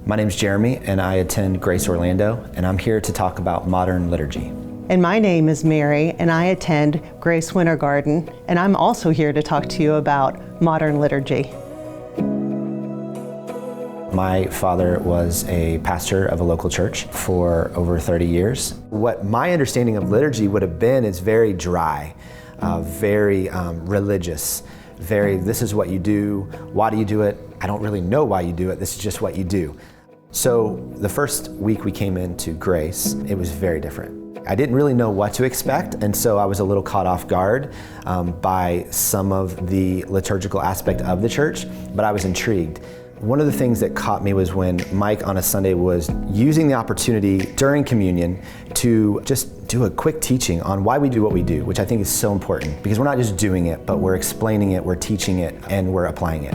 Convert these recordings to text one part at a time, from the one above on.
My name's Jeremy, and I attend Grace Orlando, and I'm here to talk about modern liturgy. And my name is Mary, and I attend Grace Winter Garden, and I'm also here to talk to you about modern liturgy. My father was a pastor of a local church for over 30 years. What my understanding of liturgy would have been is very dry, very religious, this is what you do, why do you do it? I don't really know why you do it, this is just what you do. So the first week we came into Grace, it was very different. I didn't really know what to expect, and so I was a little caught off guard by some of the liturgical aspect of the church, but I was intrigued. One of the things that caught me was when Mike on a Sunday was using the opportunity during communion to just do a quick teaching on why we do what we do, which I think is so important, because we're not just doing it, but we're explaining it, we're teaching it, and we're applying it.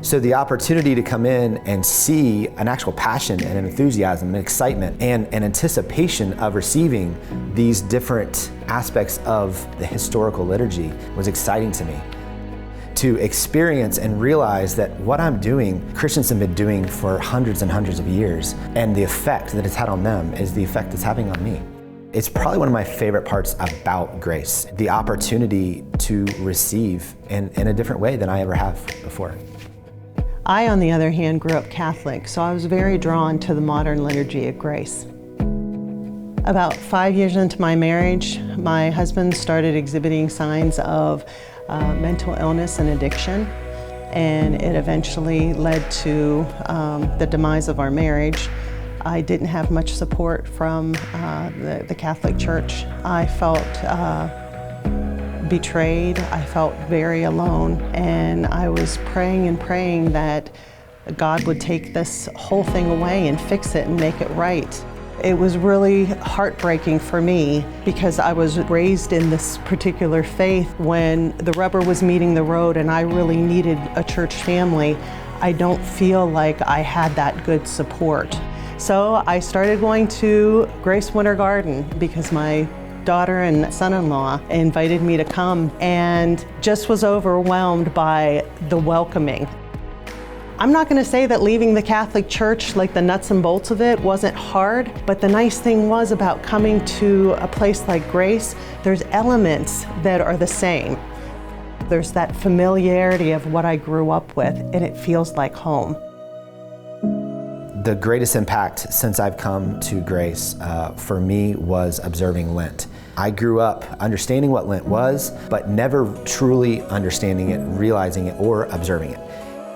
So the opportunity to come in and see an actual passion and an enthusiasm and excitement and an anticipation of receiving these different aspects of the historical liturgy was exciting to me. To experience and realize that what I'm doing, Christians have been doing for hundreds and hundreds of years, and the effect that it's had on them is the effect it's having on me. It's probably one of my favorite parts about Grace, the opportunity to receive in a different way than I ever have before. I, on the other hand, grew up Catholic, so I was very drawn to the modern liturgy at Grace. About 5 years into my marriage, my husband started exhibiting signs of mental illness and addiction, and it eventually led to the demise of our marriage. I didn't have much support from the Catholic Church. I felt betrayed, I felt very alone, and I was praying and praying that God would take this whole thing away and fix it and make it right. It was really heartbreaking for me because I was raised in this particular faith. When the rubber was meeting the road and I really needed a church family, I don't feel like I had that good support. So I started going to Grace Winter Garden because my daughter and son-in-law invited me to come, and just was overwhelmed by the welcoming. I'm not going to say that leaving the Catholic Church, like the nuts and bolts of it, wasn't hard, but the nice thing was about coming to a place like Grace, there's elements that are the same. There's that familiarity of what I grew up with, and it feels like home. The greatest impact since I've come to Grace for me was observing Lent. I grew up understanding what Lent was, but never truly understanding it, realizing it, or observing it.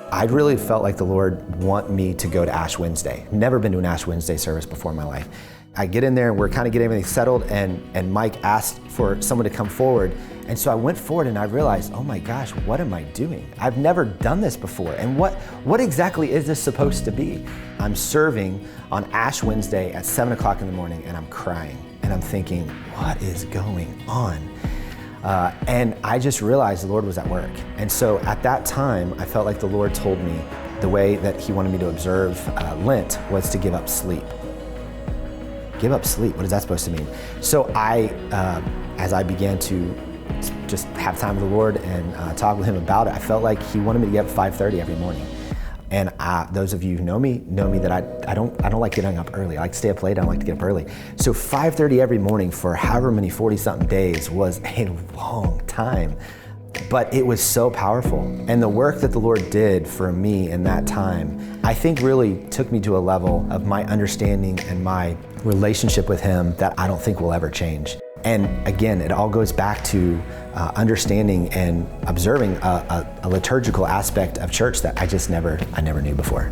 I really felt like the Lord wanted me to go to Ash Wednesday. Never been to an Ash Wednesday service before in my life. I get in there and we're kind of getting everything settled, and Mike asked for someone to come forward. And so I went forward and I realized, oh my gosh, what am I doing? I've never done this before. And what exactly is this supposed to be? I'm serving on Ash Wednesday at 7 o'clock in the morning, and I'm crying. And I'm thinking, what is going on? And I just realized the Lord was at work. And so at that time, I felt like the Lord told me the way that He wanted me to observe Lent was to give up sleep. Give up sleep, what is that supposed to mean? So as I began to just have time with the Lord and talk with Him about it, I felt like He wanted me to get up 5:30 every morning. And those of you who know me that I don't like getting up early. I like to stay up late, I don't like to get up early. So 5:30 every morning for however many 40-something days was a long time. But it was so powerful. And the work that the Lord did for me in that time, I think really took me to a level of my understanding and my relationship with Him that I don't think will ever change. And again, it all goes back to understanding and observing a liturgical aspect of church that I never knew before.